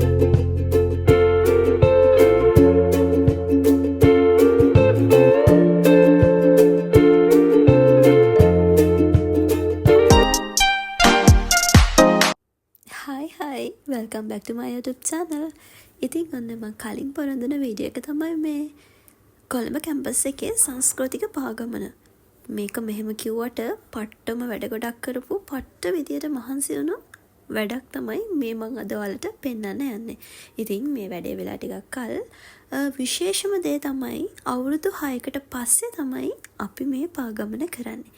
Hi, welcome back to my YouTube channel. ඉතින් ඔන්න මම කලින් පොරොන්දුන වීඩියෝ එක තමයි මේ කොළඹ කැම්පස් එකේ සංස්කෘතික පාගමන. මේක මෙහෙම කිව්වට පට්ටම වැඩ ගොඩක් කරපු පට්ට විදියට මහන්සි වුණු වැඩක් තමයි මේ මම අද ඔයාලට පෙන්වන්න යන්නේ. ඉතින් මේ වැඩේ වෙලා ටිකක් කල් විශේෂම දේ තමයි අවුරුදු 6කට පස්සේ තමයි අපි මේ පාගමන කරන්නේ.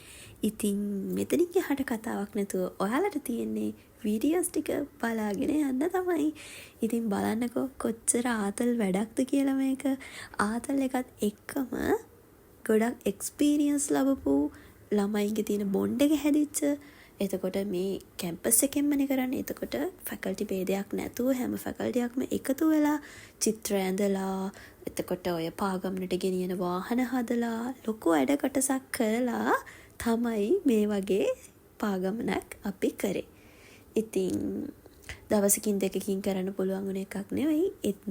ඉතින් මෙතනින් එහාට කතාවක් නැතුව ඔයාලට තියෙන්නේ වීඩියෝස් ටික බලාගෙන යන්න තමයි. ඉතින් බලන්නකෝ කොච්චර ආතල් වැඩක්ද කියලා මේක. ආතල් එකත් එක්කම ගොඩක් එක්ස්පීරියන්ස් ලැබපු ළමයින්ගේ තියෙන බොන්ඩ් එක හැදිච්ච. එතකොට මේ කැම්පස් එකෙන්මනේ කරන්නේ. එතකොට ෆැකල්ටි ભેදයක් නැතුව හැම ෆැකල්ටියක්ම එකතු වෙලා චිත්‍ර ඇඳලා එතකොට ඔය පාගමනට ගෙනියන වාහන හදලා ලොකු වැඩ කොටසක් කරලා තමයි මේ වගේ පාගමනක් අපි කරේ. ඉතින් දවසකින් දෙකකින් කරන්න පුළුවන් වුණ එකක් නෙවෙයි.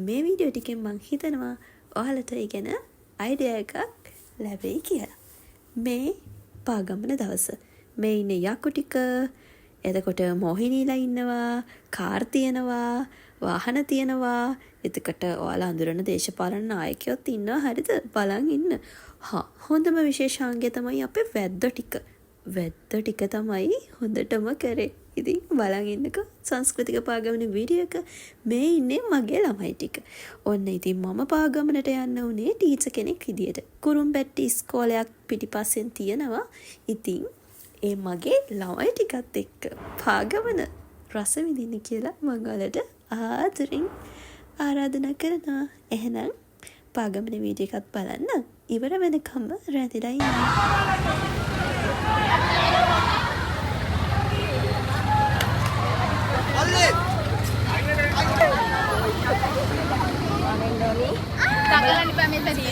මේ වීඩියෝ ටිකෙන් මම හිතනවා ඔයාලට ඉගෙන අයිඩියා එකක් ලැබෙයි කියලා. මේ පාගමන දවස මේ ඉන්නේ යකු ටික. එතකොට මොහිනීලා ඉන්නවා, කාර් තියෙනවා, වාහන තියෙනවා. එතකොට ඔයාලා අඳුරන දේශපාලන නායකයෝත් ඉන්නවා. හරිද? බලන් ඉන්න. හොඳම විශේෂාංගය තමයි අපේ වැද්දෝ ටික. වැද්දෝ ටික තමයි හොඳටම කරේ. ඉතින් බලන් ඉන්නකෝ සංස්කෘතික පාගමන වීඩියෝ එක. මේ ඉන්නේ මගේ ළමයි ටික. ඔන්න ඉතින් මම පාගමනට යන්න උනේ ටීචර් කෙනෙක් විදියට. කුරුම්බැට්ටි ඉස්කෝලයක් පිටිපස්සෙන් තියෙනවා. ඉතින් ඒ මගේ ළමයි ටිකත් එක්ක පාගමන රස විඳින්න කියලා මම ඔයාලට ආදරෙන් ආරාධනා කරනවා. එහෙනම් පාගමන වීඩියෝ එකත් බලන්න. ඉවර වෙනකම්ම රැඳිලා ඉන්න. Tanggalan di pamit tadi.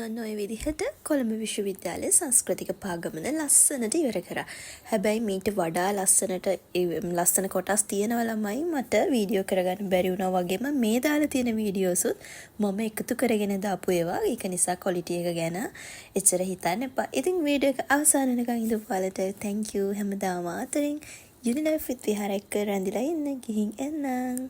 ඔන්න ඔය විදිහට කොළඹ විශ්වවිද්‍යාලයේ සංස්කෘතික පාගමන ලස්සනට ඉවර කරා. හැබැයි මීට වඩා ලස්සන කොටස් තියෙනවා ළමයි මට වීඩියෝ කරගන්න බැරි වුණා වගේම මේ දාලා තියෙන වීඩියෝසුත් මම එකතු කරගෙන දාපු ඒවා. ඒක නිසා quality එක ගැන එච්චර හිතන්න එපා. ඉතින් වීඩියෝ එක අවසන් වෙනකන් ඉඳපු ඔයාලට thank you හැමදාම ආදරෙන් Unilife with විහාර එක්ක රැඳිලා ඉන්න ගිහින් එන්නම්.